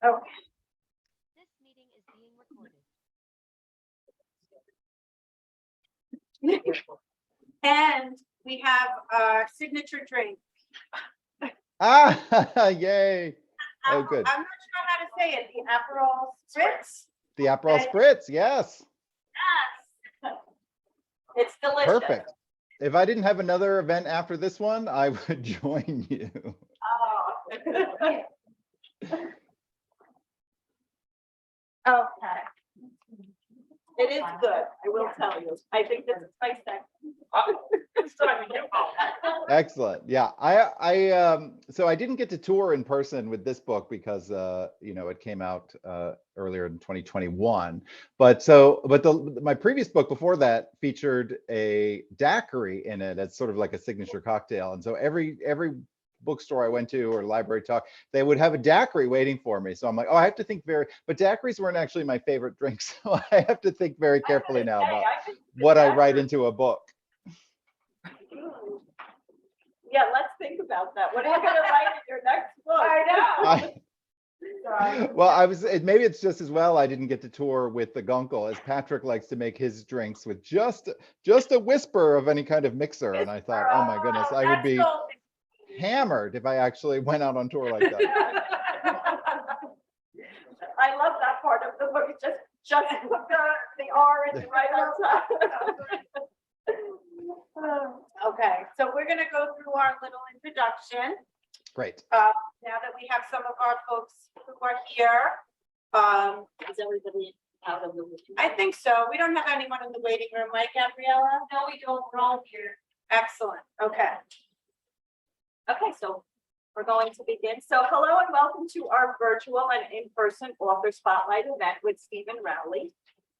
Okay. This meeting is being recorded. And we have our signature drink. Ah, yay. Oh, good. I'm not sure how to say it. The Aperol Spritz. The Aperol Spritz, yes. Yes. It's delicious. Perfect. If I didn't have another event after this one, I would join you. Oh. Okay. It is good, I will tell you. I think this is my second. Excellent. Yeah, so I didn't get to tour in person with this book because it came out earlier in 2021. But my previous book before that featured a daiquiri in it as sort of like a signature cocktail. And so every bookstore I went to or library talk, they would have a daiquiri waiting for me. So I'm like, oh, I have to think but daiquiris weren't actually my favorite drink. So I have to think very carefully now about what I write into a book. Yeah, let's think about that. What are you going to write in your next book? I know. Well, maybe it's just as well I didn't get to tour with the Guncle, as Patrick likes to make his drinks with just a whisper of any kind of mixer. And I thought, oh my goodness, I would be hammered if I actually went out on tour like that. I love that part of the book. It's just put the orange right on top. Okay, so we're going to go through our little introduction. Great. Now that we have some of our folks who are here. Is everybody out of the room? I think so. We don't have anyone in the waiting room, right, Gabriella? No, we don't. We're all here. Excellent. Okay. Okay, so we're going to begin. So hello and welcome to our virtual and in-person author spotlight event with Stephen Rowley.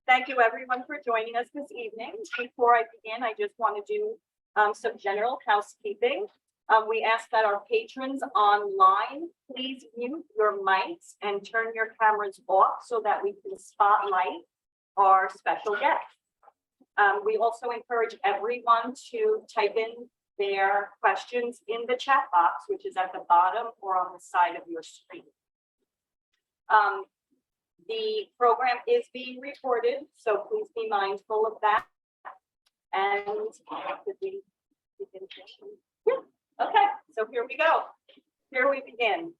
Thank you everyone for joining us this evening. Before I begin, I just want to do some general housekeeping. We ask that our patrons online, please mute your mics and turn your cameras off so that we can spotlight our special guests. We also encourage everyone to type in their questions in the chat box, which is at the bottom or on the side of your screen. The program is being recorded, so please be mindful of that. And okay, so here we go. Here we begin.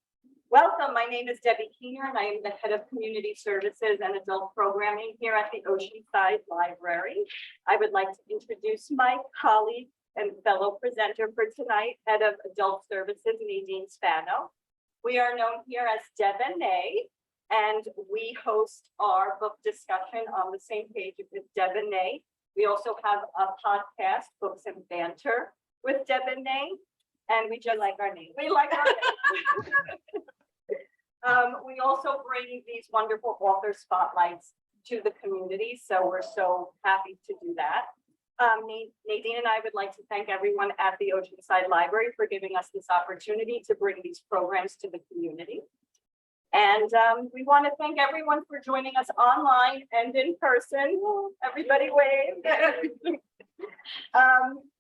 Welcome, my name is Debbie Keener, and I am the head of community services and adult programming here at the Oceanside Library. I would like to introduce my colleague and fellow presenter for tonight, head of adult services, Nadine Spano. We are known here as Deb and Nay, and we host our book discussion on the same page with Deb and Nay. We also have a podcast, Books and Banter, with Deb and Nay, and we just like our name. We like our name. We also bring these wonderful author spotlights to the community, so we're so happy to do that. Nadine and I would like to thank everyone at the Oceanside Library for giving us this opportunity to bring these programs to the community. And we want to thank everyone for joining us online and in person. Everybody wave.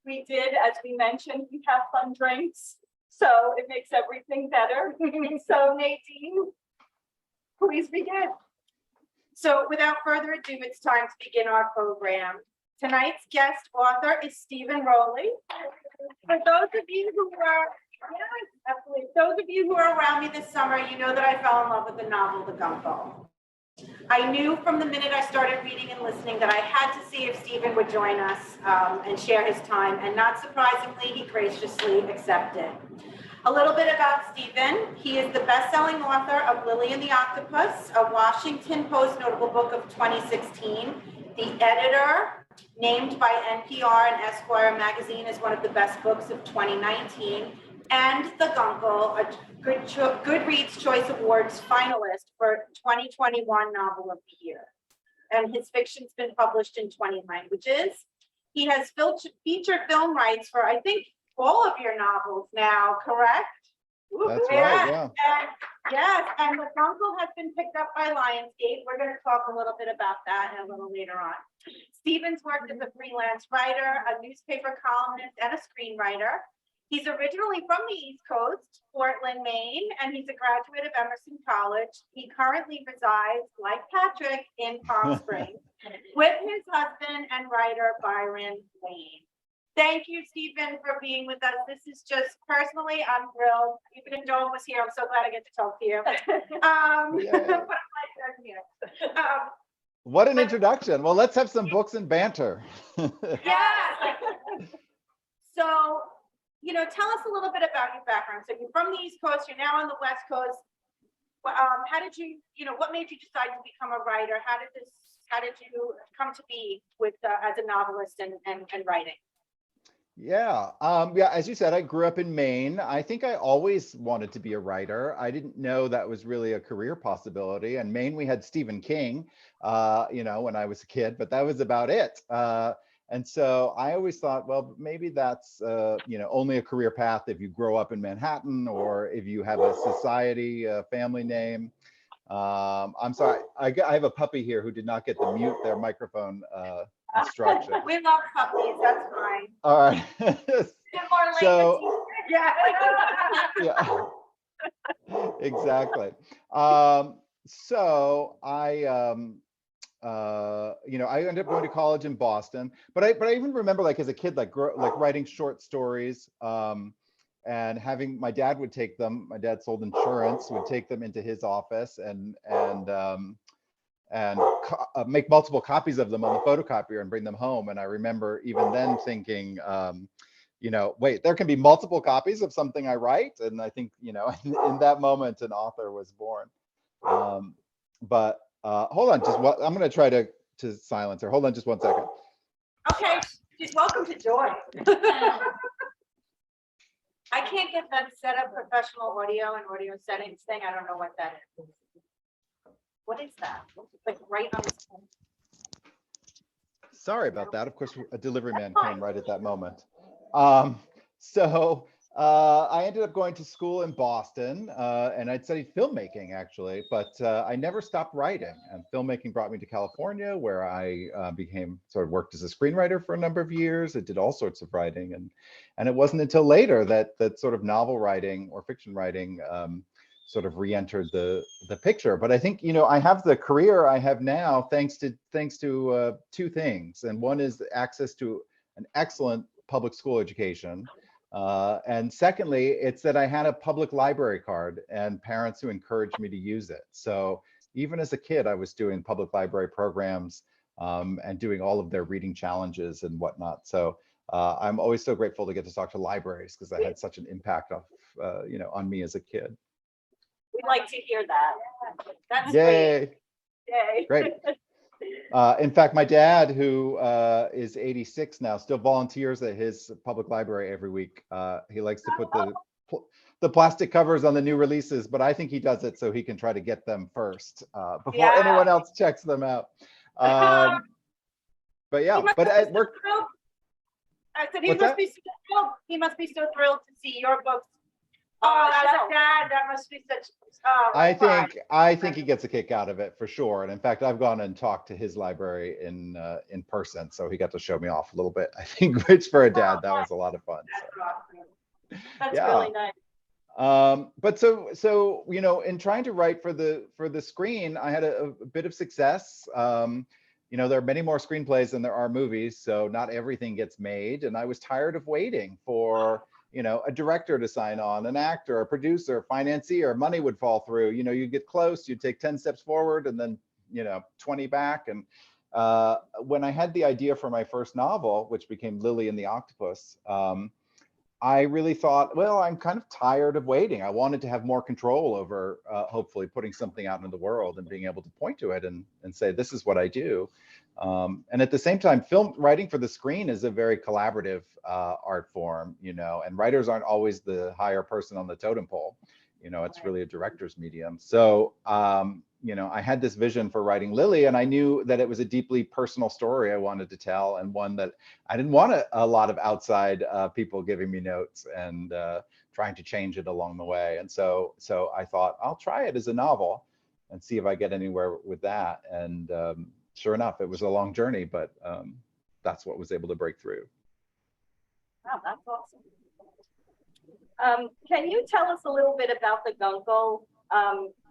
We did, as we mentioned, we have fun drinks, so it makes everything better. So Nadine, please begin. So without further ado, it's time to begin our program. Tonight's guest author is Stephen Rowley. For those of you who are around me this summer, you know that I fell in love with the novel, The Guncle. I knew from the minute I started reading and listening that I had to see if Stephen would join us and share his time, and not surprisingly, he graciously accepted. A little bit about Stephen. He is the best-selling author of Lily and the Octopus, a Washington Post notable book of 2016, the editor, named by NPR and Esquire Magazine as one of the best books of 2019, and The Guncle, a Goodreads Choice Awards finalist for 2021 Novel of the Year. And his fiction's been published in 20 languages. He has feature film rights for, I think, all of your novels now, correct? That's right, yeah. And, yes, and The Guncle has been picked up by Lionsgate. We're going to talk a little bit about that a little later on. Stephen's worked as a freelance writer, a newspaper columnist, and a screenwriter. He's originally from the East Coast, Portland, Maine, and he's a graduate of Emerson College. He currently resides, like Patrick, in Palm Springs with his husband and writer Byron Wayne. Thank you, Stephen, for being with us. This is just personally, I'm thrilled. Even if Joel was here, I'm so glad I get to talk to you. But I'm glad you're here. What an introduction. Well, let's have some books and banter. Yeah. So, tell us a little bit about your background. So you're from the East Coast, you're now on the West Coast. How did you, what made you decide to become a writer? How did you come to be with as a novelist and writing? Yeah, as you said, I grew up in Maine. I think I always wanted to be a writer. I didn't know that was really a career possibility. In Maine, we had Stephen King, when I was a kid, but that was about it. And so I always thought, well, maybe that's, only a career path if you grow up in Manhattan or if you have a society, family name. I'm sorry, I have a puppy here who did not get to mute their microphone instruction. We love puppies, that's fine. All right. So, yeah. yeah, exactly. So I ended up going to college in Boston, but I even remember, like, as a kid, like writing short stories, and having my dad would take them. My dad sold insurance, would take them into his office and make multiple copies of them on the photocopier and bring them home. And I remember even then thinking, wait, there can be multiple copies of something I write. And I think, in that moment, an author was born. But hold on, I'm going to try to silence her. Hold on just one second. Okay, she's welcome to join. I can't get that set up professional audio and audio settings thing. I don't know what that is. What is that? Like right on the screen. Sorry about that. Of course, a delivery man came right at that moment. So I ended up going to school in Boston, and I'd studied filmmaking, actually, but I never stopped writing. And filmmaking brought me to California, where I worked as a screenwriter for a number of years. I did all sorts of writing, and it wasn't until later that sort of novel writing or fiction writing sort of re-entered the picture. But I think, I have the career I have now thanks to two things. And one is access to an excellent public school education. And secondly, it's that I had a public library card and parents who encouraged me to use it. So even as a kid, I was doing public library programs and doing all of their reading challenges and whatnot. So I'm always so grateful to get to talk to libraries because that had such an impact on me as a kid. We'd like to hear that. That's Yay. Yay. Great. In fact, my dad, who is 86 now, still volunteers at his public library every week. He likes to put the plastic covers on the new releases, but I think he does it so he can try to get them first before anyone else checks them out. But yeah, but it worked. I said he must be so thrilled. He must be so thrilled to see your books. Oh, as a dad, that must be such. I think he gets a kick out of it for sure. And in fact, I've gone and talked to his library in person, so he got to show me off a little bit. I think, which for a dad, that was a lot of fun. That's really nice. But so in trying to write for the screen, I had a bit of success. There are many more screenplays than there are movies, so not everything gets made. And I was tired of waiting for a director to sign on, an actor, a producer, financier. Money would fall through. You'd get close, you'd take 10 steps forward and then 20 back. And when I had the idea for my first novel, which became Lily and the Octopus, I really thought, well, I'm kind of tired of waiting. I wanted to have more control over hopefully putting something out into the world and being able to point to it and say, this is what I do. And at the same time, film writing for the screen is a very collaborative art form, and writers aren't always the higher person on the totem pole. It's really a director's medium. So, I had this vision for writing Lily, and I knew that it was a deeply personal story I wanted to tell, and one that I didn't want a lot of outside people giving me notes and trying to change it along the way. And so I thought, I'll try it as a novel and see if I get anywhere with that. And sure enough, it was a long journey, but that's what was able to break through. Wow, that's awesome. Can you tell us a little bit about the Guncle?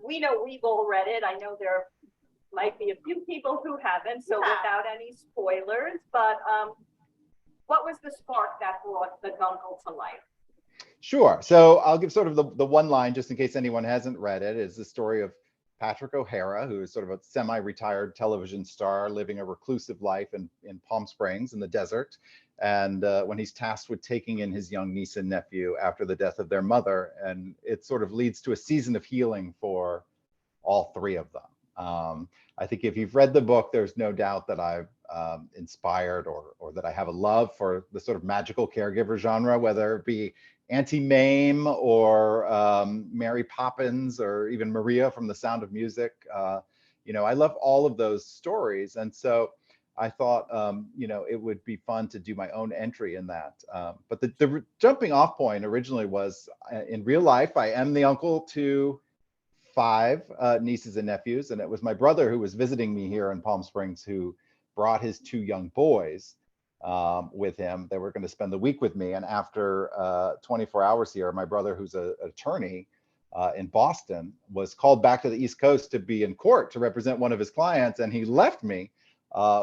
We know we've all read it. I know there might be a few people who haven't, so without any spoilers, but what was the spark that brought the Guncle to life? Sure. So I'll give sort of the one line, just in case anyone hasn't read it, is the story of Patrick O'Hara, who is sort of a semi-retired television star living a reclusive life in Palm Springs in the desert. And when he's tasked with taking in his young niece and nephew after the death of their mother, and it sort of leads to a season of healing for all three of them. I think if you've read the book, there's no doubt that I've inspired or that I have a love for the sort of magical caregiver genre, whether it be Auntie Mame or Mary Poppins or even Maria from The Sound of Music. I love all of those stories. And so I thought, it would be fun to do my own entry in that. But the jumping off point originally was in real life, I am the uncle to 5 nieces and nephews. And it was my brother who was visiting me here in Palm Springs who brought his 2 young boys with him. They were going to spend the week with me. And after 24 hours here, my brother, who's an attorney in Boston, was called back to the East Coast to be in court to represent one of his clients. And he left me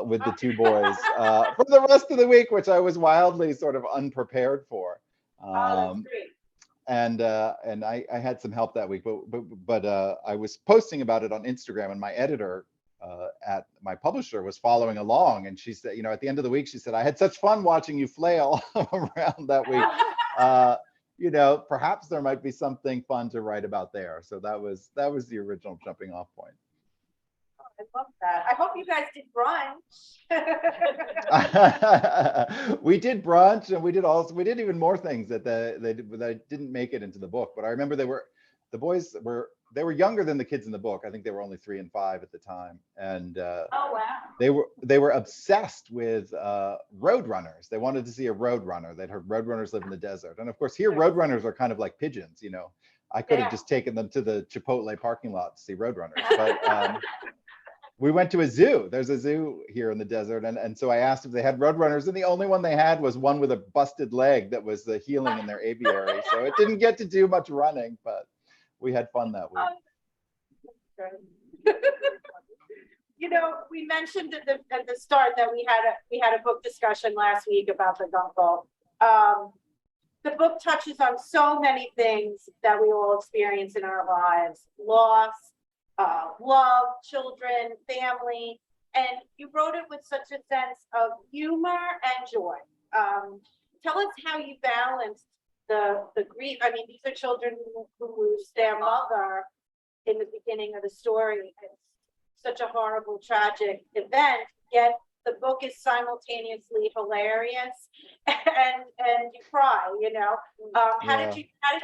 with the 2 boys for the rest of the week, which I was wildly sort of unprepared for. That's great. And I had some help that week, but I was posting about it on Instagram, and my editor at my publisher was following along, and she said, at the end of the week, she said, I had such fun watching you flail around that week. Perhaps there might be something fun to write about there. So that was the original jumping off point. I love that. I hope you guys did brunch. We did brunch, and we did even more things that that didn't make it into the book. But I remember the boys were younger than the kids in the book. I think they were only 3 and 5 at the time. And oh wow. they were obsessed with roadrunners. They wanted to see a roadrunner. They'd heard roadrunners live in the desert. And of course, here roadrunners are kind of like pigeons, I could have just taken them to the Chipotle parking lot to see roadrunners. But we went to a zoo. There's a zoo here in the desert. And so I asked if they had roadrunners, and the only one they had was one with a busted leg that was the healing in their aviary. So it didn't get to do much running, but we had fun that week. We mentioned at the start that we had a book discussion last week about the Guncle. The book touches on so many things that we all experience in our lives: loss, love, children, family, and you wrote it with such a sense of humor and joy. Tell us how you balanced the grief. I mean, these are children who lose their mother in the beginning of the story. It's such a horrible, tragic event, yet the book is simultaneously hilarious and you cry, How did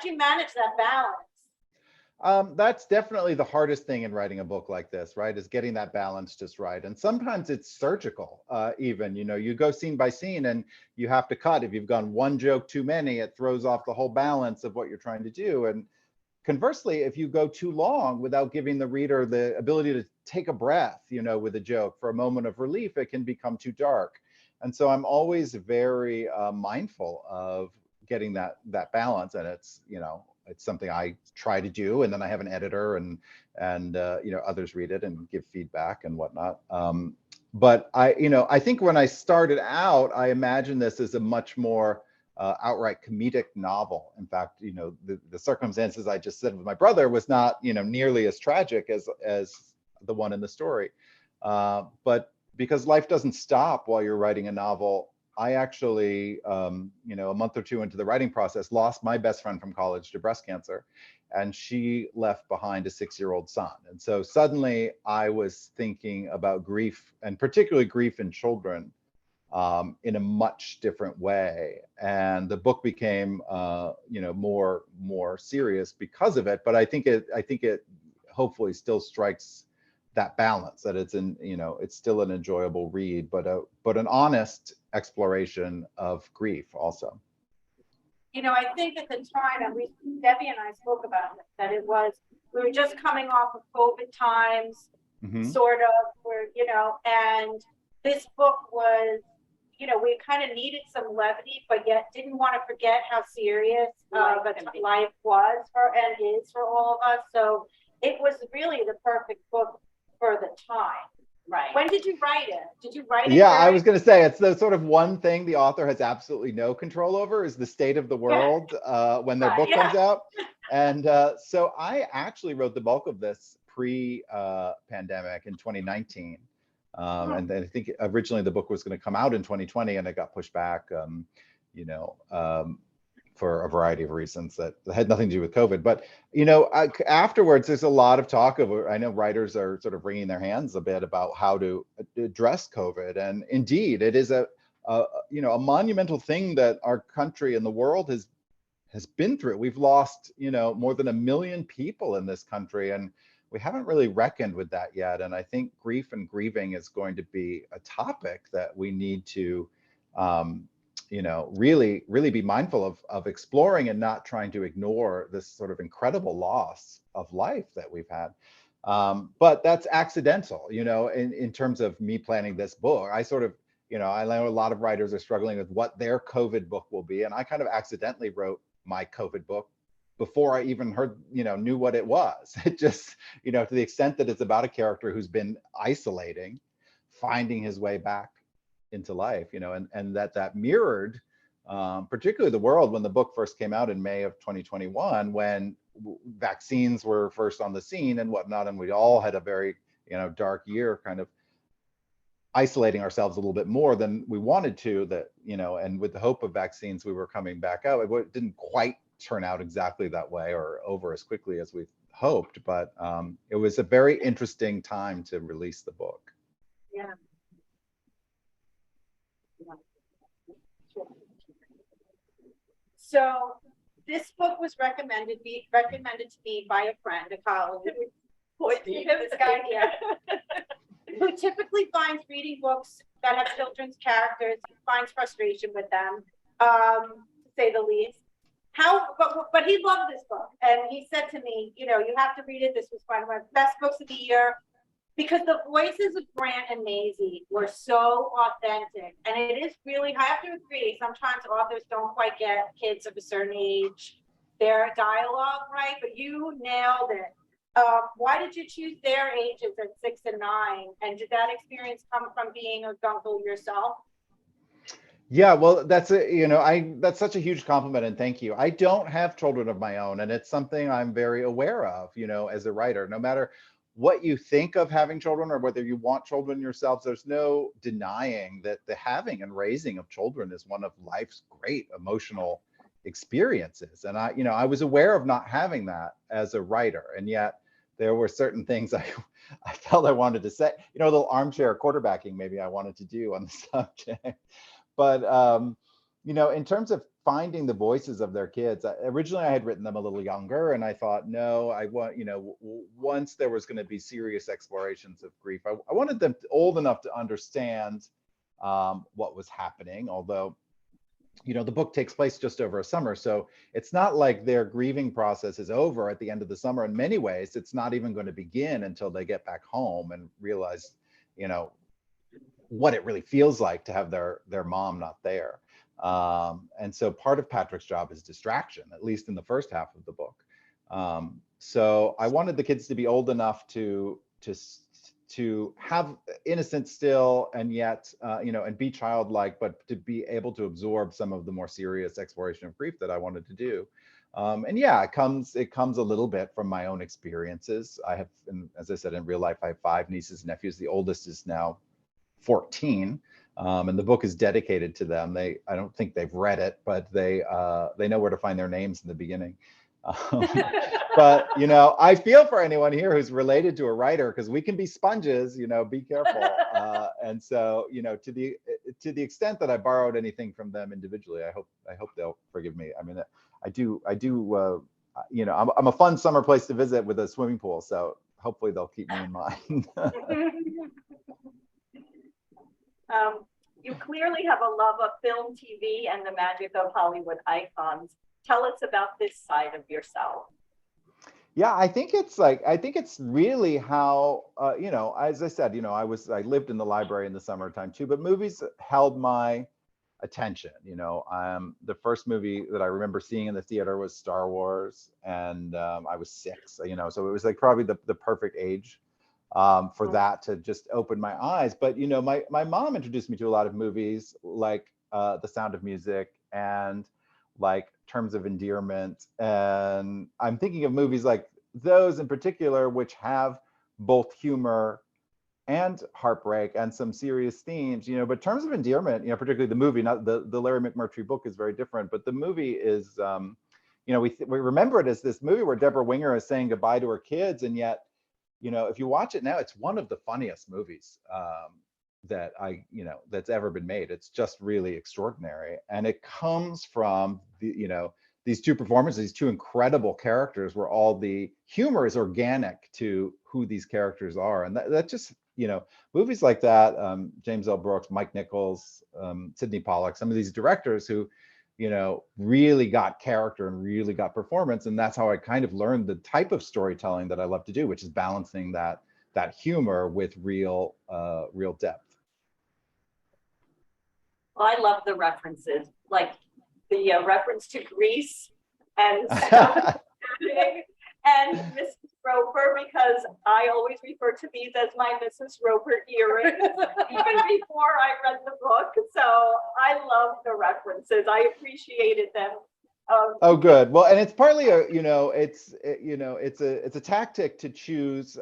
you manage that balance? That's definitely the hardest thing in writing a book like this, right? Is getting that balance just right. And sometimes it's surgical, even, you go scene by scene and you have to cut. If you've gone one joke too many, it throws off the whole balance of what you're trying to do. And conversely, if you go too long without giving the reader the ability to take a breath, with a joke for a moment of relief, it can become too dark. And so I'm always very mindful of getting that balance. And it's something I try to do, and then I have an editor and others read it and give feedback and whatnot. But I think when I started out, I imagined this as a much more outright comedic novel. In fact, the circumstances I just said with my brother was not nearly as tragic as the one in the story. But because life doesn't stop while you're writing a novel, I actually, a month or 2 into the writing process, lost my best friend from college to breast cancer, and she left behind a 6-year-old son. And so suddenly I was thinking about grief, and particularly grief in children, in a much different way. And the book became, more serious because of it. But I think it hopefully still strikes that balance, that it's still an enjoyable read, but an honest exploration of grief also. I think at the time, at least Debbie and I spoke about it, that we were just coming off of COVID times, sort of, and this book was we kind of needed some levity, but yet didn't want to forget how serious life was and is for all of us. So it was really the perfect book for the time. Right. When did you write it? Did you write it? Yeah, I was going to say it's the sort of one thing the author has absolutely no control over is the state of the world when their book comes out. And so I actually wrote the bulk of this pre-pandemic in 2019. And I think originally the book was going to come out in 2020 and it got pushed back, for a variety of reasons that had nothing to do with COVID. But, afterwards, there's a lot of talk of, I know writers are sort of wringing their hands a bit about how to address COVID. And indeed, it is a monumental thing that our country and the world has been through. We've lost, more than 1 million people in this country, and we haven't really reckoned with that yet. And I think grief and grieving is going to be a topic that we need to, really be mindful of exploring and not trying to ignore this sort of incredible loss of life that we've had. But that's accidental, in terms of me planning this book. I sort of, I know a lot of writers are struggling with what their COVID book will be. And I kind of accidentally wrote my COVID book before I even knew what it was. It just, to the extent that it's about a character who's been isolating, finding his way back into life, and that mirrored particularly the world when the book first came out in May of 2021, when vaccines were first on the scene and whatnot, and we all had a very dark year, kind of isolating ourselves a little bit more than we wanted to, and with the hope of vaccines we were coming back out. It didn't quite turn out exactly that way or over as quickly as we hoped, but it was a very interesting time to release the book. Yeah. So this book was recommended to me by a friend, a colleague, this guy here, who typically finds reading books that have children's characters, finds frustration with them, to say the least. But he loved this book, and he said to me, you have to read it. This was one of my best books of the year, because the voices of Grant and Maisie were so authentic. And it is really, I have to agree, sometimes authors don't quite get kids of a certain age, their dialogue right, but you nailed it. Why did you choose their ages at 6 and 9? And did that experience come from being a Guncle yourself? Yeah, well, that's that's such a huge compliment, and thank you. I don't have children of my own, and it's something I'm very aware of, as a writer. No matter what you think of having children or whether you want children yourselves, there's no denying that the having and raising of children is one of life's great emotional experiences. And I was aware of not having that as a writer, and yet there were certain things I felt I wanted to say, a little armchair quarterbacking maybe I wanted to do on the subject. But in terms of finding the voices of their kids, originally I had written them a little younger, and I thought, no, I want, once there was going to be serious explorations of grief, I wanted them old enough to understand what was happening. Although, the book takes place just over a summer, so it's not like their grieving process is over at the end of the summer. In many ways, it's not even going to begin until they get back home and realize, what it really feels like to have their mom not there. And so part of Patrick's job is distraction, at least in the first half of the book. So I wanted the kids to be old enough to have innocence still, and yet, and be childlike, but to be able to absorb some of the more serious exploration of grief that I wanted to do. And yeah, it comes a little bit from my own experiences. I have, as I said, in real life, I have 5 nieces and nephews. The oldest is now 14. And the book is dedicated to them. I don't think they've read it, but they know where to find their names in the beginning. But I feel for anyone here who's related to a writer, because we can be sponges. Be careful. And so to the extent that I borrowed anything from them individually, I hope they'll forgive me. I mean, I do. I'm a fun summer place to visit with a swimming pool, so hopefully they'll keep me in mind. You clearly have a love of film, TV, and the magic of Hollywood icons. Tell us about this side of yourself. Yeah, I think it's really how, as I said, I lived in the library in the summertime too, but movies held my attention. The first movie that I remember seeing in the theater was Star Wars, and I was 6, so it was like probably the perfect age for that to just open my eyes. But my mom introduced me to a lot of movies like The Sound of Music and like Terms of Endearment, and I'm thinking of movies like those in particular, which have both humor and heartbreak and some serious themes. But Terms of Endearment, particularly the movie, not the Larry McMurtry book, is very different, but the movie is, we remember it as this movie where Deborah Winger is saying goodbye to her kids, and yet if you watch it now, it's one of the funniest movies that's ever been made. It's just really extraordinary, and it comes from these two performances, these two incredible characters, where all the humor is organic to who these characters are, and that just movies like that, James L. Brooks, Mike Nichols, Sidney Pollack, some of these directors who really got character and really got performance. And that's how I kind of learned the type of storytelling that I love to do, which is balancing that humor with real depth. Well, I love the references, like the reference to Greece and and Mrs. Roper, because I always refer to these as my Mrs. Roper earrings, even before I read the book. So I love the references. I appreciated them. Oh, good. Well, and it's partly it's a tactic to choose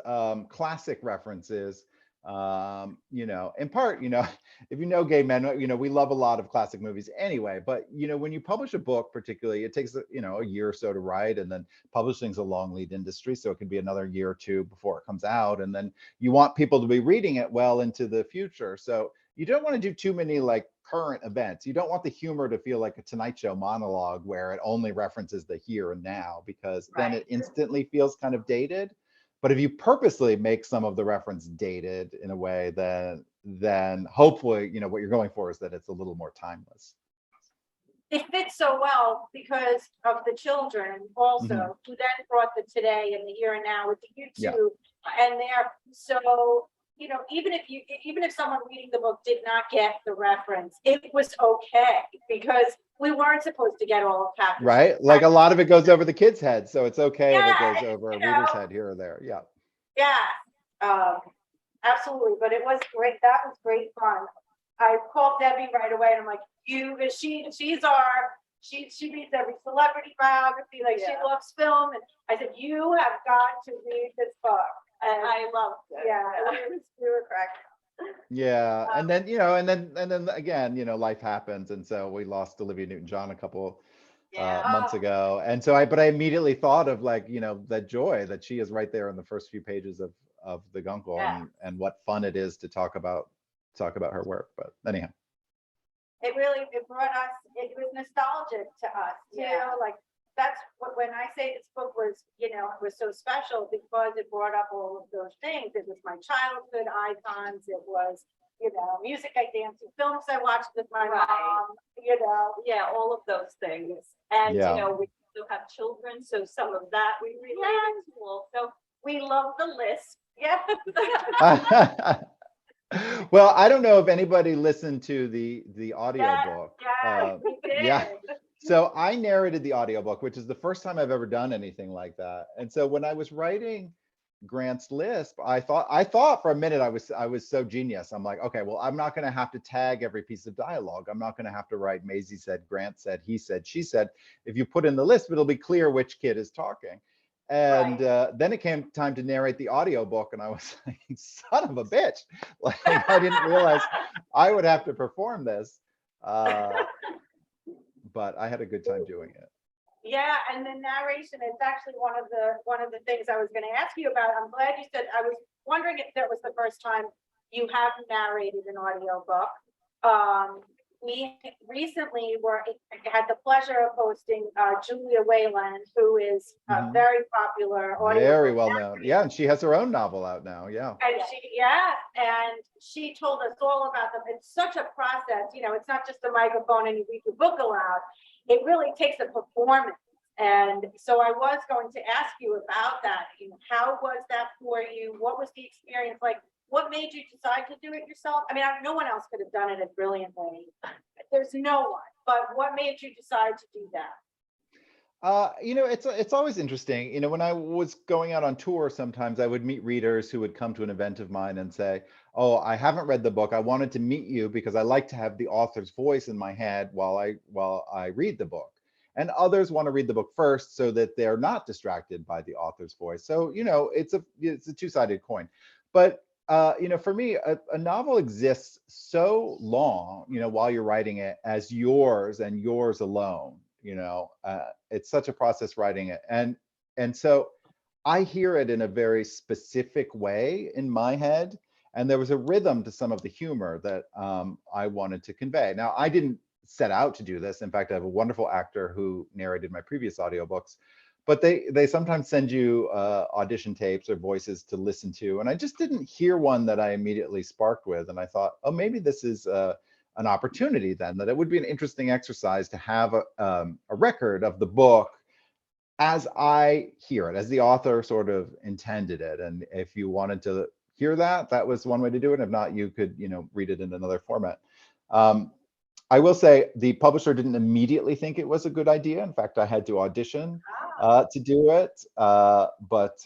classic references. In part, if gay men, we love a lot of classic movies anyway. But when you publish a book, particularly, it takes a year or so to write, and then publishing's a long lead industry, so it can be another year or two before it comes out, and then you want people to be reading it well into the future. So you don't want to do too many like current events. You don't want the humor to feel like a Tonight Show monologue where it only references the here and now, because then it instantly feels kind of dated. But if you purposely make some of the reference dated in a way, then hopefully, what you're going for is that it's a little more timeless. It fits so well because of the children also, who then brought the today and the here and now with the YouTube and there. So, even if someone reading the book did not get the reference, it was okay, because we weren't supposed to get all of Catherine's. Right? Like a lot of it goes over the kids' head, so it's okay if it goes over a reader's head here or there. Yeah. Yeah. Absolutely. But it was great. That was great fun. I called Debbie right away, and I'm like, she reads every celebrity biography, like she loves film, and I said, you have got to read this book. And I loved it. Yeah, we were cracking. Yeah, and then again, life happens, and so we lost Olivia Newton-John a couple months ago, and so I immediately thought of that joy that she is right there in the first few pages of the Guncle, and what fun it is to talk about her work. But anyhow, it brought us. It was nostalgic to us too. Like that's what, when I say this book was, it was so special because it brought up all of those things. It was my childhood icons. It was, music I danced to, films I watched with my mom, all of those things. And, we still have children, so some of that we related to also. We love the list. Yeah. Well, I don't know if anybody listened to the audiobook. We did. So I narrated the audiobook, which is the first time I've ever done anything like that. And so when I was writing Grant's Lisp, I thought for a minute I was so genius. I'm like, okay, well, I'm not going to have to tag every piece of dialogue. I'm not going to have to write Maisie said, Grant said, he said, she said. If you put in the Lisp, it'll be clear which kid is talking. And then it came time to narrate the audiobook, and I was like, son of a bitch. Like, I didn't realize I would have to perform this. But I had a good time doing it. Yeah, and the narration, it's actually one of the things I was going to ask you about. I'm glad you said. I was wondering if that was the first time you have narrated an audiobook. We recently had the pleasure of hosting Julia Wayland, who is a very popular audio. Very well known. Yeah, and she has her own novel out now. Yeah. And she told us all about them. It's such a process. It's not just a microphone and you read your book aloud. It really takes a performance. And so I was going to ask you about that. How was that for you? What was the experience like? What made you decide to do it yourself? I mean, no one else could have done it as brilliantly. There's no one, but what made you decide to do that? It's always interesting. When I was going out on tour, sometimes I would meet readers who would come to an event of mine and say, "Oh, I haven't read the book. I wanted to meet you because I like to have the author's voice in my head while I read the book." And others want to read the book first so that they're not distracted by the author's voice. So, it's a two-sided coin. But for me, a novel exists so long, while you're writing it as yours and yours alone. It's such a process writing it, and so I hear it in a very specific way in my head, and there was a rhythm to some of the humor that I wanted to convey. Now, I didn't set out to do this. In fact, I have a wonderful actor who narrated my previous audiobooks, but they sometimes send you audition tapes or voices to listen to, and I just didn't hear one that I immediately sparked with, and I thought, oh, maybe this is an opportunity then, that it would be an interesting exercise to have a record of the book as I hear it, as the author sort of intended it. And if you wanted to hear that, that was one way to do it. If not, you could, read it in another format. I will say the publisher didn't immediately think it was a good idea. In fact, I had to audition to do it. But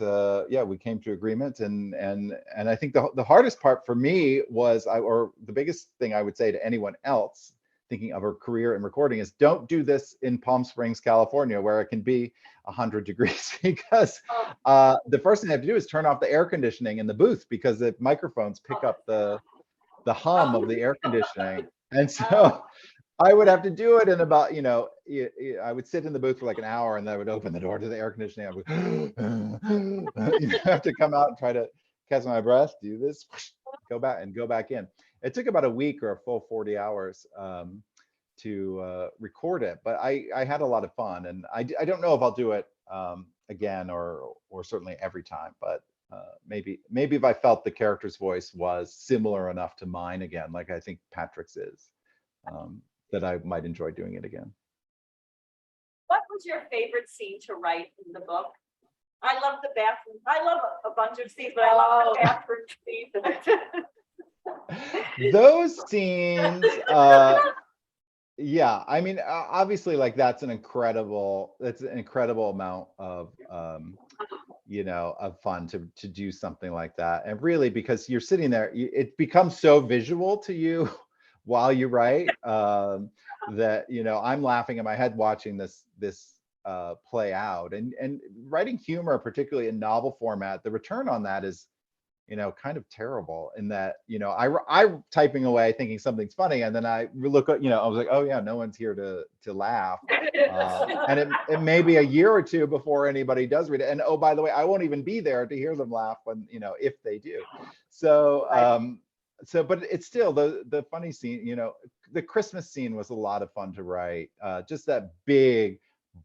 yeah, we came to agreement. And I think the hardest part for me was, or the biggest thing I would say to anyone else thinking of a career in recording, is don't do this in Palm Springs, California, where it can be 100 degrees, because the first thing they have to do is turn off the air conditioning in the booth, because the microphones pick up the hum of the air conditioning. And so I would have to do it in about, I would sit in the booth for like an hour, and then I would open the door to the air conditioning. I would have to come out and try to catch my breath, do this, go back in. It took about a week or a full 40 hours to record it, but I had a lot of fun, and I don't know if I'll do it again, or certainly every time, but maybe if I felt the character's voice was similar enough to mine again, like I think Patrick's is, that I might enjoy doing it again. What was your favorite scene to write in the book? I love the bathroom. I love a bunch of scenes, but I love the bathroom scene. Those scenes, yeah, I mean, obviously, like that's an incredible amount of of fun to do something like that. And really, because you're sitting there, it becomes so visual to you while you write, that I'm laughing in my head watching this play out. And writing humor, particularly in novel format, the return on that is kind of terrible, in that I'm typing away thinking something's funny, and then I look at I was like, oh yeah, no one's here to laugh, and it may be a year or two before anybody does read it, and oh, by the way, I won't even be there to hear them laugh when if they do. So but it's still the funny scene. The Christmas scene was a lot of fun to write, just that big,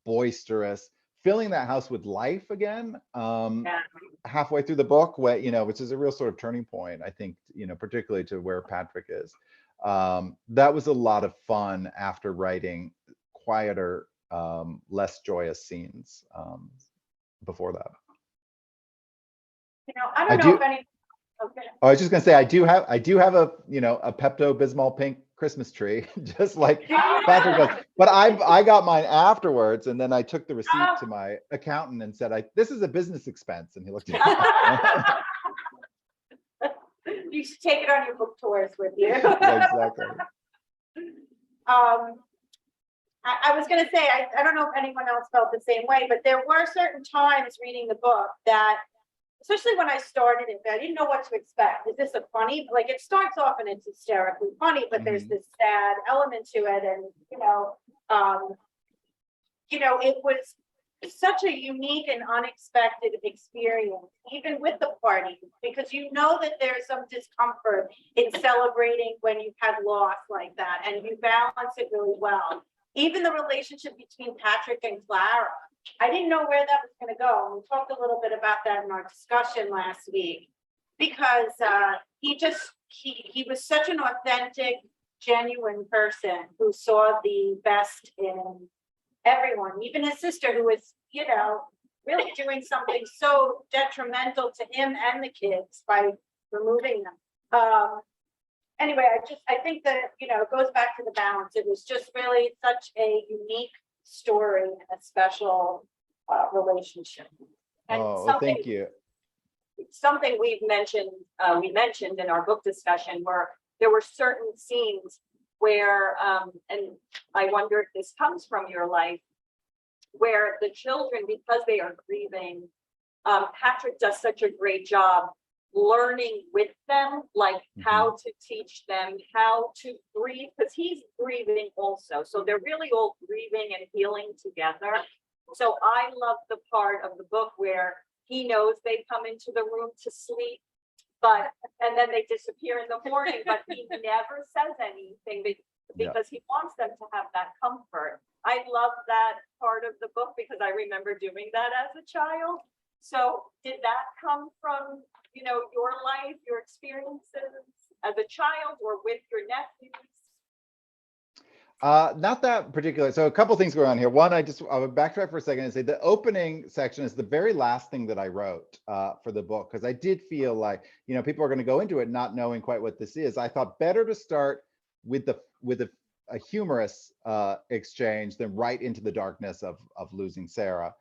boisterous, filling that house with life again, halfway through the book, which is a real sort of turning point, I think, particularly to where Patrick is. That was a lot of fun after writing quieter, less joyous scenes before that. I don't know if any. Okay. I was just gonna say, I do have a a Pepto-Bismol pink Christmas tree, just like Patrick does. But I got mine afterwards, and then I took the receipt to my accountant and said, this is a business expense, and he looked at it. You should take it on your book tours with you. Yeah, exactly. I was going to say, I don't know if anyone else felt the same way, but there were certain times reading the book that, especially when I started it, I didn't know what to expect. Is this a funny, like it starts off and it's hysterically funny, but there's this sad element to it. And, it was such a unique and unexpected experience, even with the party, because that there's some discomfort in celebrating when you've had loss like that, and you balance it really well. Even the relationship between Patrick and Clara, I didn't know where that was going to go. And we talked a little bit about that in our discussion last week, because he was such an authentic, genuine person who saw the best in everyone, even his sister, who was, you know, really doing something so detrimental to him and the kids by removing them. Anyway, I think that, you know, it goes back to the balance. It was just really such a unique story and a special relationship. And Oh, well, something, thank you. something we mentioned in our book discussion, where there were certain scenes where, and I wonder if this comes from your life, where the children, because they are grieving, Patrick does such a great job learning with them, like how to teach them how to grieve, because he's grieving also. So they're really all grieving and healing together. So I love the part of the book where he knows they come into the room to sleep, and then they disappear in the morning, but he never says anything because he wants them to have that comfort. I love that part of the book because I remember doing that as a child. So did that come from, you know, your life, your experiences as a child or with your nephews? Not that particular. So a couple things going on here. One, I would backtrack for a second and say the opening section is the very last thing that I wrote for the book, because I did feel like, you know, people are going to go into it not knowing quite what this is. I thought better to start with a humorous exchange than right into the darkness of losing Sarah.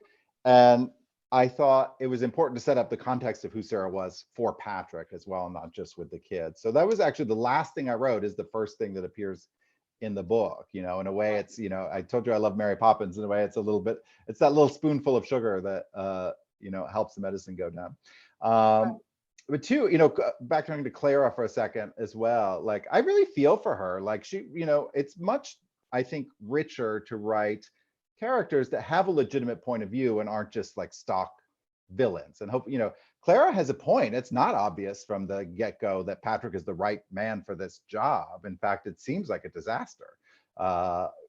And I thought it was important to set up the context of who Sarah was for Patrick as well, not just with the kids. So that was actually the last thing I wrote, is the first thing that appears in the book. You know, in a way, it's, you know, I told you I love Mary Poppins. In a way, it's a little bit, it's that little spoonful of sugar that you know, helps the medicine go down. But two, you know, backtracking to Clara for a second as well, like I really feel for her. Like she, you know, it's much, I think, richer to write characters that have a legitimate point of view and aren't just like stock villains. And hope, you know, Clara has a point. It's not obvious from the get-go that Patrick is the right man for this job. In fact, it seems like a disaster,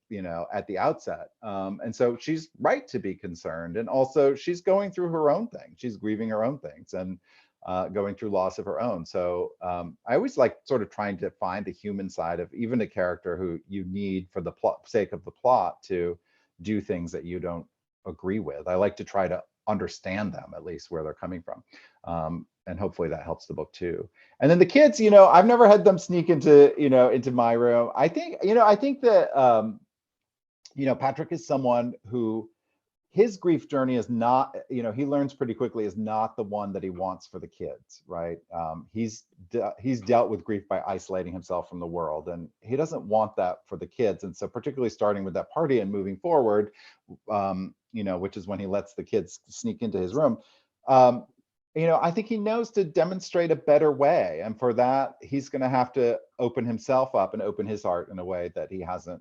you know, at the outset. And so she's right to be concerned. And also she's going through her own thing. She's grieving her own things and going through loss of her own. So I always like sort of trying to find the human side of even a character who you need for the sake of the plot to do things that you don't agree with. I like to try to understand them, at least where they're coming from. And hopefully that helps the book too. And then the kids, you know, I've never had them sneak into, you know, into my room. I think, you know, I think that, you know, Patrick is someone who, his grief journey is not, you know, he learns pretty quickly is not the one that he wants for the kids, right? He's dealt with grief by isolating himself from the world, and he doesn't want that for the kids. And so particularly starting with that party and moving forward, you know, which is when he lets the kids sneak into his room, you know, I think he knows to demonstrate a better way. And for that, he's going to have to open himself up and open his heart in a way that he hasn't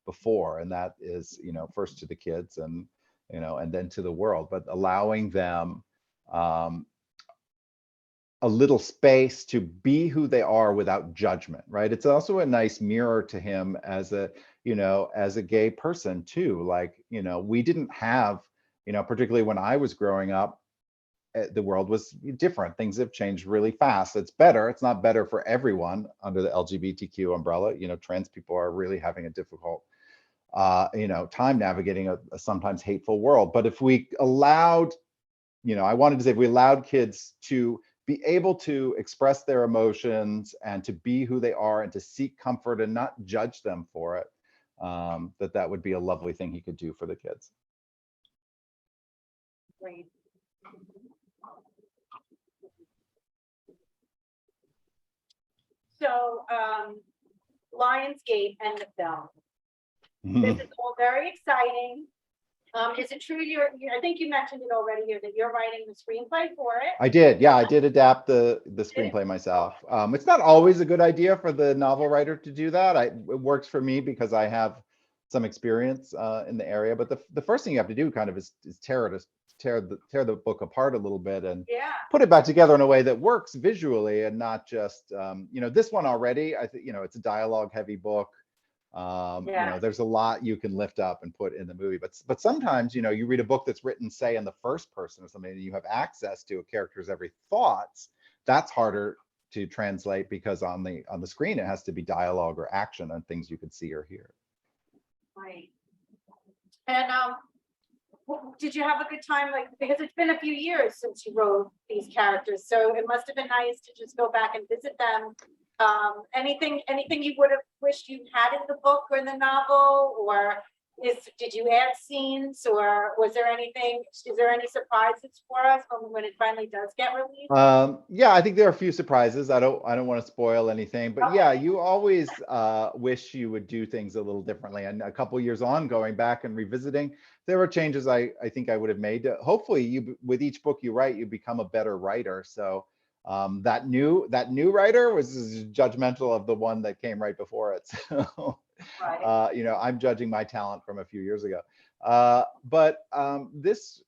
before. And that is, you know, first to the kids and, you know, and then to the world, but allowing them a little space to be who they are without judgment, right? It's also a nice mirror to him as a, you know, as a gay person too. Like, you know, we didn't have, you know, particularly when I was growing up, the world was different. Things have changed really fast. It's better. It's not better for everyone under the LGBTQ umbrella. You know, trans people are really having a difficult you know, time navigating a sometimes hateful world. But if we allowed, you know, I wanted to say if we allowed kids to be able to express their emotions and to be who they are and to seek comfort and not judge them for it, that would be a lovely thing he could do for the kids. Great. So Lionsgate and the film. This is all very exciting. Is it true I think you mentioned it already here that you're writing the screenplay for it? I did, yeah, I did adapt the screenplay myself. It's not always a good idea for the novel writer to do that. It works for me because I have some experience in the area. But the first thing you have to do kind of is tear the book apart a little bit and put it back together in a way that works visually and not just you know, this one already, I think, you know, it's a dialogue heavy book. You know, there's a lot you can lift up and put in the movie, but sometimes, you know, you read a book that's written, say, in the first person or something, and you have access to a character's every thoughts. That's harder to translate because on the screen it has to be dialogue or action and things you could see or hear. Right. And did you have a good time? Like, because it's been a few years since you wrote these characters, so it must have been nice to just go back and visit them. Anything you would have wished you had in the book or in the novel, or did you add scenes, or was there anything? Is there any surprises for us when it finally does get released? Yeah, I think there are a few surprises. I don't want to spoil anything, but yeah, you always wish you would do things a little differently. And a couple years on, going back and revisiting, there were changes I think I would have made. Hopefully, with each book you write, you become a better writer. So that new writer was judgmental of the one that came right before it. So Right. I'm judging my talent from a few years ago. But this,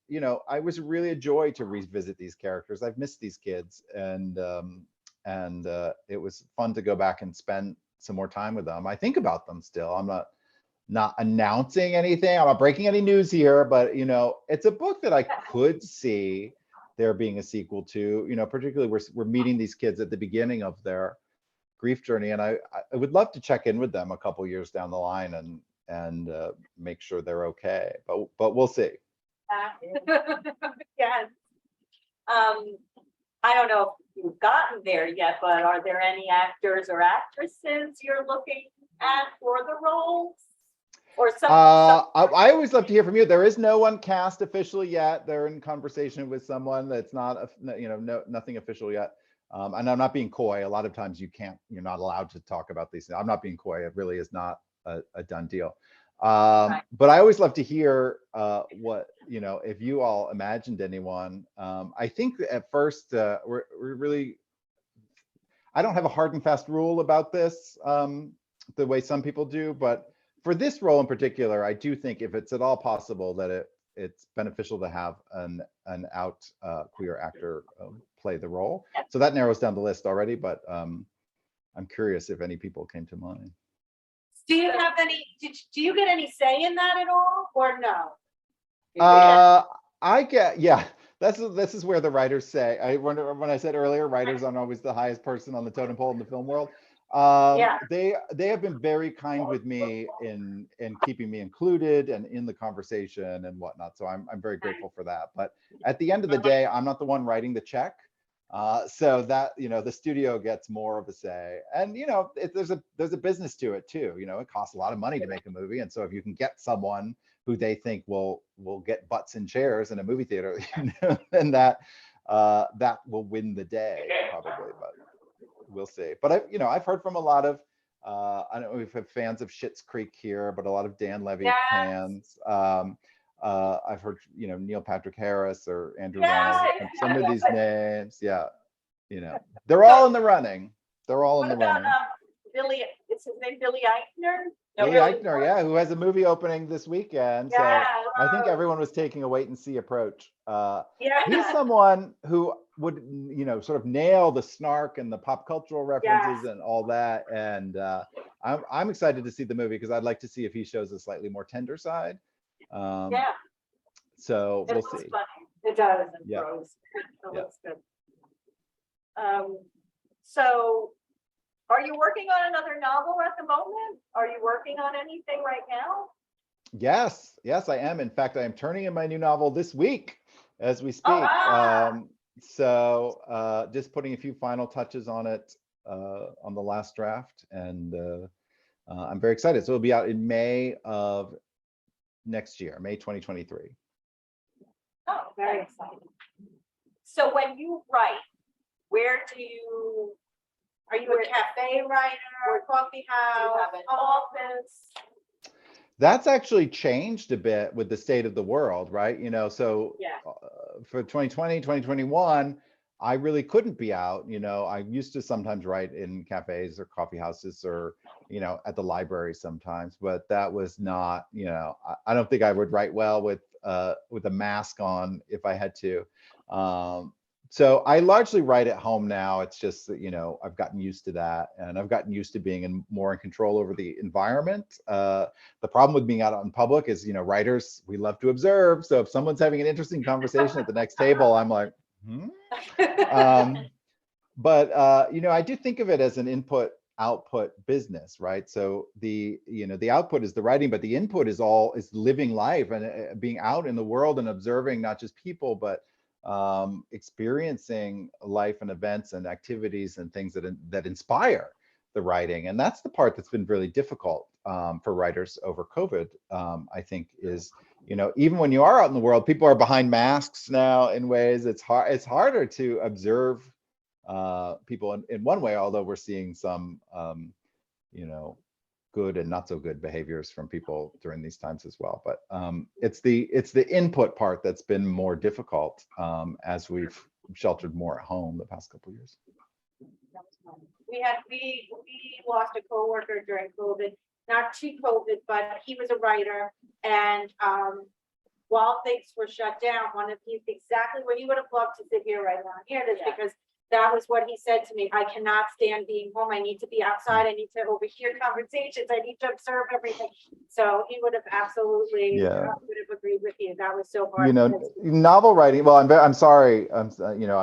I was really a joy to revisit these characters. I've missed these kids, and it was fun to go back and spend some more time with them. I think about them still. I'm not announcing anything. I'm not breaking any news here, but it's a book that I could see there being a sequel to. Particularly we're meeting these kids at the beginning of their grief journey, and I would love to check in with them a couple years down the line and make sure they're okay. But we'll see. Yes. I don't know if you've gotten there yet, but are there any actors or actresses you're looking at for the roles? Or some I always love to hear from you. There is no one cast officially yet. They're in conversation with someone that's not, nothing official yet. And I'm not being coy. A lot of times you're not allowed to talk about these things. I'm not being coy. It really is not a done deal. Right. But I always love to hear what, if you all imagined anyone. I think at first we're really, I don't have a hard and fast rule about this the way some people do, but for this role in particular, I do think if it's at all possible that it's beneficial to have an out queer actor play the role. So that narrows down the list already, but I'm curious if any people came to mind. Do you have any? Do you get any say in that at all, or no? I get, yeah. This is where the writers say. I wonder when I said earlier, writers aren't always the highest person on the totem pole in the film world. Yeah. They have been very kind with me in keeping me included and in the conversation and whatnot. So I'm very grateful for that. But at the end of the day, I'm not the one writing the check. So that, the studio gets more of a say. And, there's a business to it too. It costs a lot of money to make a movie. And so if you can get someone who they think will get butts in chairs in a movie theater, then that will win the day probably. But we'll see. But I've heard from a lot of I don't know if we have fans of Schitt's Creek here, but a lot of Dan Levy fans. I've heard Neil Patrick Harris or Andrew Reynolds, some of these names. Yeah, they're all in the running. They're all in the running. Billy, is his name Billy Eichner? Billy Eichner, yeah, who has a movie opening this weekend. So I think everyone was taking a wait and see approach. He's someone who would, sort of nail the snark and the pop cultural references and all that. And I'm excited to see the movie because I'd like to see if he shows a slightly more tender side. So we'll see. Funny. It does. Yeah. It looks good. So are you working on another novel at the moment? Are you working on anything right now? Yes, I am. In fact, I am turning in my new novel this week as we speak. Oh, wow. So just putting a few final touches on it on the last draft, and I'm very excited. So it'll be out in May of next year, May 2023. Oh, very exciting. So when you write, where do you? Are you a cafe writer or a coffee house? Do you have an office? That's actually changed a bit with the state of the world, right? So for 2020, 2021, I really couldn't be out. I used to sometimes write in cafes or coffee houses or, at the library sometimes, but that was not, I don't think I would write well with a mask on if I had to. So I largely write at home now. It's just that, I've gotten used to that, and I've gotten used to being more in control over the environment. The problem with being out in public is, writers, we love to observe. So if someone's having an interesting conversation at the next table, I'm like, But I do think of it as an input output business, right? So the output is the writing, but the input is living life and being out in the world and observing not just people, but experiencing life and events and activities and things that inspire the writing. And that's the part that's been really difficult for writers over COVID. I think is, even when you are out in the world, people are behind masks now in ways it's harder to observe people in one way, although we're seeing some good and not so good behaviors from people during these times as well. But it's the input part that's been more difficult as we've sheltered more at home the past couple of years. We lost a coworker during COVID, not to COVID, but he was a writer, and while things were shut down, he's exactly where he would have loved to sit here right now and hear this, because that was what he said to me. I cannot stand being home. I need to be outside. I need to overhear conversations. I need to observe everything. So he would have absolutely would have agreed with you. That was so hard. Novel writing. Well, I'm sorry. I'm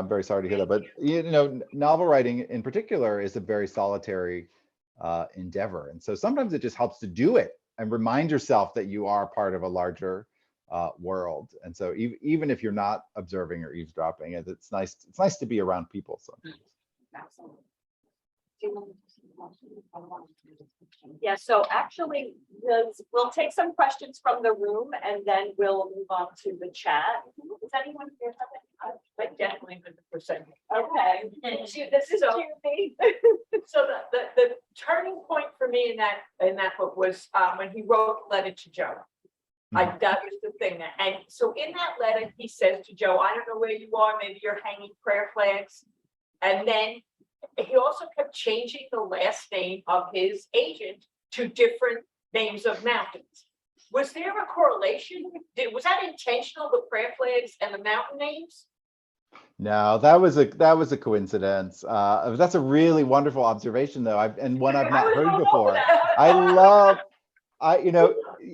very sorry to hear that. But novel writing in particular is a very solitary endeavor, and so sometimes it just helps to do it and remind yourself that you are part of a larger world. And so even if you're not observing or eavesdropping, it's nice to be around people sometimes. Yeah, so actually we'll take some questions from the room and then we'll move on to the chat. Does anyone here have any? But definitely 100%. Okay. This is Judy. So the turning point for me in that book was when he wrote a letter to Joe. That was the thing. And so in that letter, he says to Joe, I don't know where you are, maybe you're hanging prayer flags. And then he also kept changing the last name of his agent to different names of mountains. Was there a correlation? Was that intentional, the prayer flags and the mountain names? No, that was a coincidence. That's a really wonderful observation, though, and one I've not heard before.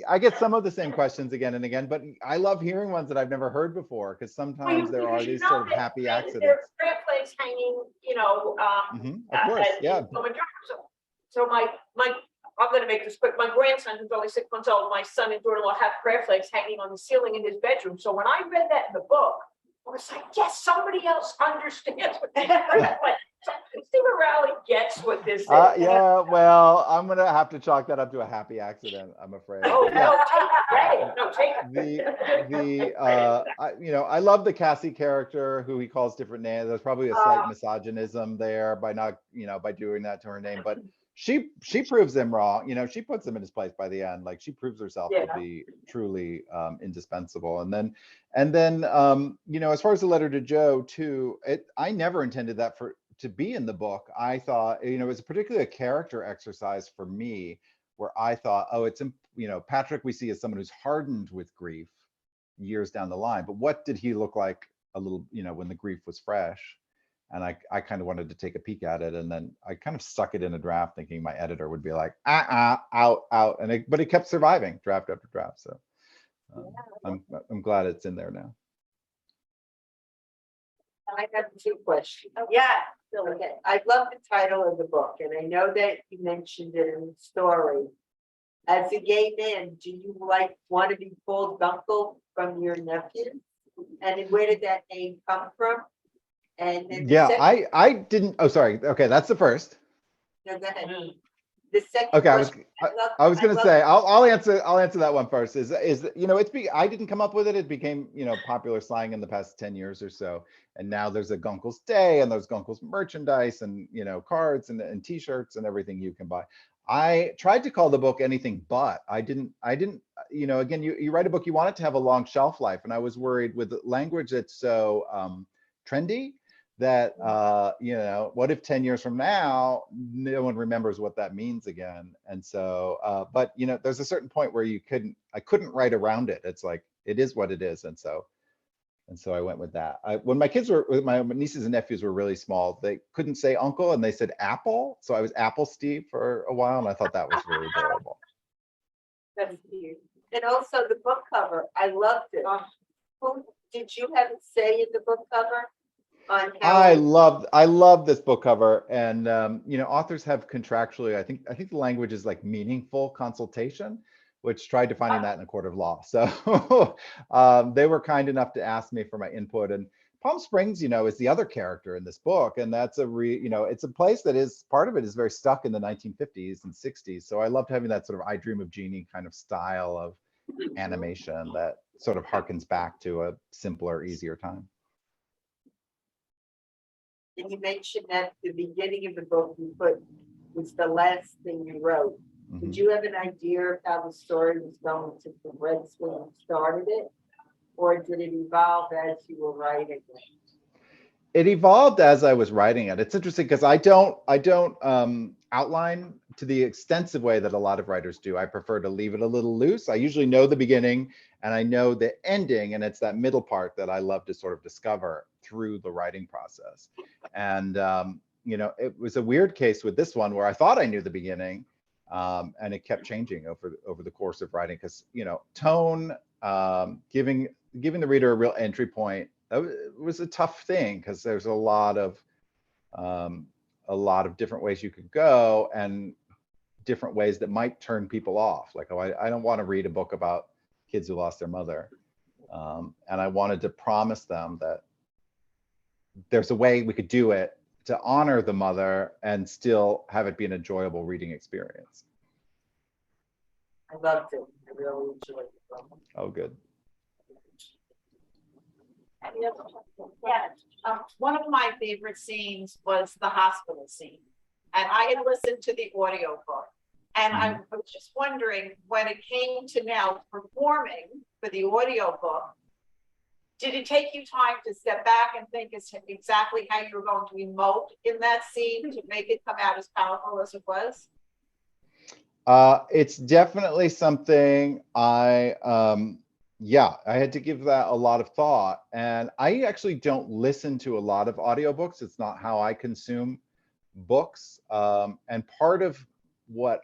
I get some of the same questions again and again, but I love hearing ones that I've never heard before, because sometimes there are these sort of happy accidents. There are prayer flags hanging, of course, yeah. So I'm going to make this quick. My grandson, who's only 6 months old, my son and daughter-in-law have prayer flags hanging on the ceiling in his bedroom. So when I read that in the book, I was like, yes, somebody else understands what these prayer flags. Stephen Rowley gets what this is. Yeah, well, I'm gonna have to chalk that up to a happy accident, I'm afraid. Oh no, take it. I love the Cassie character, who he calls different names. There's probably a slight misogynism there by not, by doing that to her name, but she proves him wrong. She puts him in his place by the end. Like, she proves herself to be truly indispensable. And then as far as the letter to Joe too, I never intended that to be in the book. I thought, it was particularly a character exercise for me, where I thought, it's, Patrick we see as someone who's hardened with grief years down the line, but what did he look like a little, when the grief was fresh? And I kind of wanted to take a peek at it, and then I kind of stuck it in a draft, thinking my editor would be like, out, but it kept surviving draft after draft. So I'm glad it's in there now. I have 2 questions. Yeah. Okay. I love the title of the book, and I know that you mentioned it in the story. As a gay man, do you want to be called Guncle from your nephew? And then where did that name come from? And then I didn't. Oh, sorry. Okay, that's the first. No, go ahead. The second. Okay, question, I was going to say I'll answer that one first. I didn't come up with it. It became popular slang in the past 10 years or so, and now there's a Guncle's Day, and there's Guncle's merchandise, and cards and T-shirts and everything you can buy. I tried to call the book anything but. I didn't. Again, you write a book, you want it to have a long shelf life, and I was worried with language that's so trendy that what if 10 years from now no one remembers what that means again? And so but there's a certain point where I couldn't write around it. It's like, it is what it is. And so I went with that. When my nieces and nephews were really small, they couldn't say uncle, and they said apple, so I was Apple Steve for a while, and I thought that was really adorable. That's cute. And also the book cover, I loved it. Who did you have a say in the book cover? on how. I love this book cover, and you know, authors have contractually, I think the language is like meaningful consultation, which tried defining that in a court of law. So they were kind enough to ask me for my input. And Palm Springs, you know, is the other character in this book, and that's you know, it's a place that is, part of it is very stuck in the 1950s and 60s. So I loved having that sort of I Dream of Jeannie kind of style of animation that sort of harkens back to a simpler, easier time. And you mentioned that the beginning of the book you put was the last thing you wrote. Mhm. Did you have an idea of how the story was going to progress when you started it? Or did it evolve as you were writing it? It evolved as I was writing it. It's interesting because I don't outline to the extensive way that a lot of writers do. I prefer to leave it a little loose. I usually know the beginning and I know the ending, and it's that middle part that I love to sort of discover through the writing process. And you know, it was a weird case with this one where I thought I knew the beginning, and it kept changing over the course of writing, because you know, tone, giving the reader a real entry point, was a tough thing, because there's a lot of different ways you could go, and different ways that might turn people off. Like, oh, I don't want to read a book about kids who lost their mother. And I wanted to promise them that there's a way we could do it to honor the mother and still have it be an enjoyable reading experience. I loved it. I really enjoyed it. Oh, good. Any other questions? Yeah, one of my favorite scenes was the hospital scene. And I had listened to the audiobook. And I was just wondering, when it came to now performing for the audiobook, did it take you time to step back and think exactly how you were going to emote in that scene to make it come out as powerful as it was? It's definitely something yeah, I had to give that a lot of thought. And I actually don't listen to a lot of audiobooks. It's not how I consume books. And part of what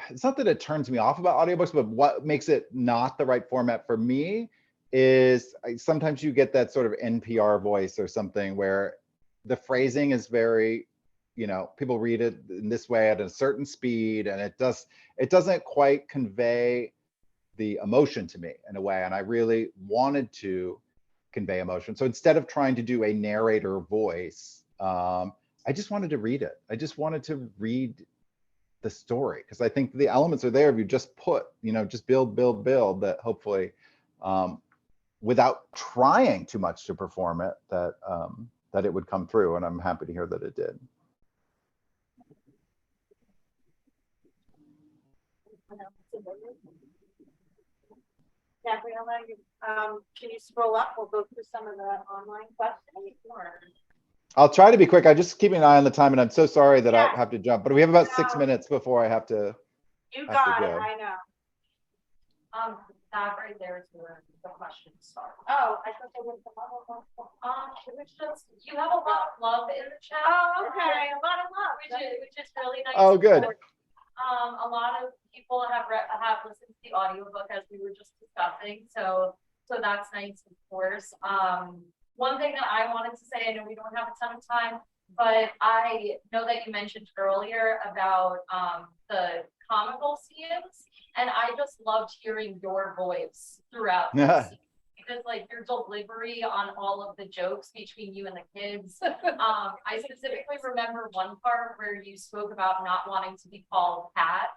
it's not that it turns me off about audiobooks, but what makes it not the right format for me is sometimes you get that sort of NPR voice or something where the phrasing is very, you know, people read it in this way at a certain speed, and it doesn't quite convey the emotion to me in a way. And I really wanted to convey emotion. So instead of trying to do a narrator voice, I just wanted to read it. I just wanted to read the story, because I think the elements are there if you just put, you know, just build, that hopefully, without trying too much to perform it, that it would come through. And I'm happy to hear that it did. Gabriella, can you scroll up? We'll go through some of the online questions. I'll try to be quick. I just keeping an eye on the time, and I'm so sorry that I have to jump, but we have about 6 No. minutes before I have to. You Have to got it, go. I know. That right there is where the questions start. Oh, I thought there was some other one. It was just, you have a lot of love in the chat. Oh, okay, a lot of love. Which is really nice. Oh, good. A lot of people have listened to the audiobook as we were just discussing, so that's nice, of course. One thing that I wanted to say, I know we don't have a ton of time, but I know that you mentioned earlier about the comical scenes, and I just loved hearing your voice throughout the scene, because like your delivery on all of the jokes between you and the kids. I specifically remember one part where you spoke about not wanting to be called Pat.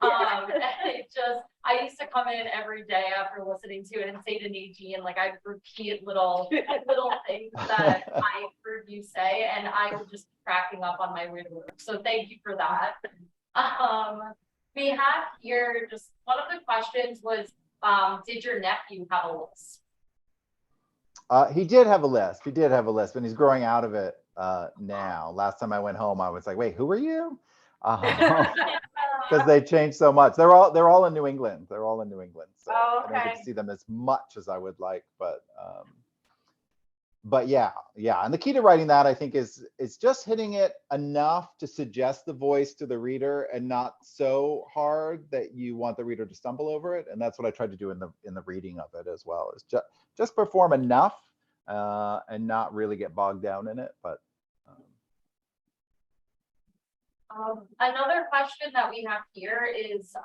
I used to come in every day after listening to it and say to Nadine, like, I'd repeat little things that I heard you say, and I was just cracking up on my way to work. So thank you for that. We have here, just one of the questions was, did your nephew have a list? He did have a list. He did have a list, and he's growing out of it now. Last time I went home, I was like, wait, who are you? Because they changed so much. They're all in New England. They're all in New England. So Oh, I don't get okay. to see them as much as I would like, but yeah. And the key to writing that, I think, is just hitting it enough to suggest the voice to the reader, and not so hard that you want the reader to stumble over it. And that's what I tried to do in the reading of it as well, is just perform enough and not really get bogged down in it. But Another question that we have here is,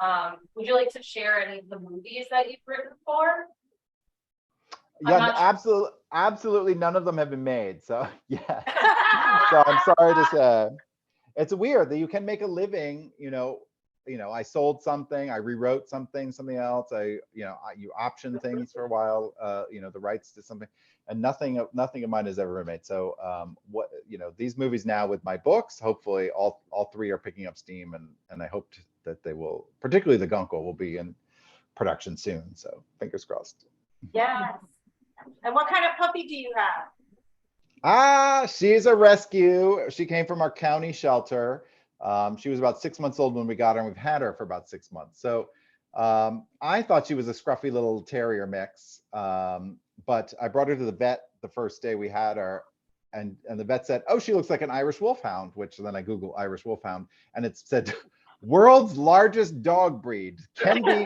would you like to share any of the movies that you've written for? I'm yeah, not sure. absolutely none of them have been made. So yeah, so I'm sorry to say. It's weird that you can make a living, I sold something, I rewrote something else. You option things for a while, the rights to something, and nothing of mine has ever been made. So these movies now with my books, hopefully all three are picking up steam, and I hope that they will, particularly the Guncle, will be in production soon. So fingers crossed. Yes. And what kind of puppy do you have? She's a rescue. She came from our county shelter. She was about 6 months old when we got her, and we've had her for about 6 months. So I thought she was a scruffy little terrier mix, but I brought her to the vet the first day we had her, and the vet said, "Oh, she looks like an Irish Wolfhound," which then I Googled Irish Wolfhound, and it said, "World's largest dog breed, can be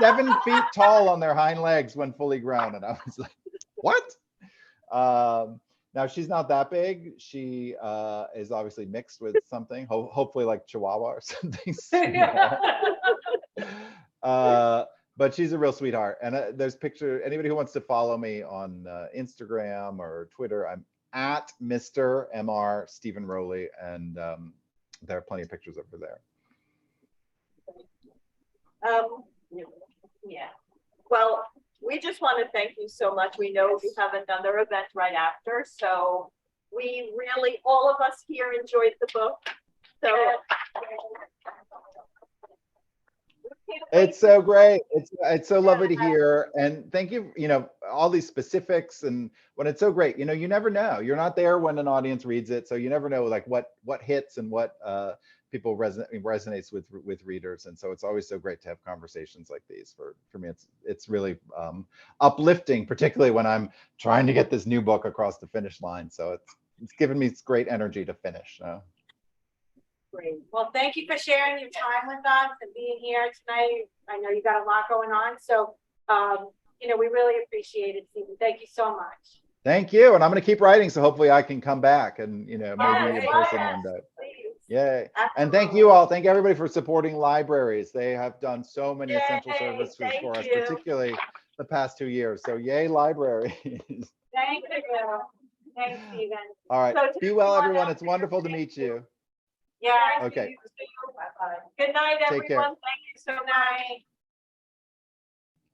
7 feet tall on their hind legs when fully grown." And I was like, "What?" Now she's not that big. She is obviously mixed with something, hopefully like Chihuahua or something small. But she's a real sweetheart. And there's anybody who wants to follow me on Instagram or Twitter, I'm at Mr. Mr. Stephen Rowley, and there are plenty of pictures over there. Yeah. Well, we just want to thank you so much. We know we have another event right after, so we really, all of us here enjoyed the book. So it's so great. It's so lovely to hear, and thank you. All these specifics, and when it's so great, you never know. You're not there when an audience reads it, so you never know like what hits and what people resonates with readers. And so it's always so great to have conversations like these. For me, it's really uplifting, particularly when I'm trying to get this new book across the finish line. So it's given me great energy to finish. Great. Well, thank you for sharing your time with us and being here tonight. I know you got a lot going on, so we really appreciate it, Stephen. Thank you so much. Thank you, and I'm going to keep writing, so hopefully I can come back and maybe in person one day. Yay. And thank you all. Thank everybody for supporting libraries. They have done so many essential services for us, particularly the past 2 years. So yay, libraries. Thank you. Thanks, Stephen. All right. So be well, everyone. It's wonderful to meet you. Yeah. Okay. Good night, everyone. Take care. Thank you so much.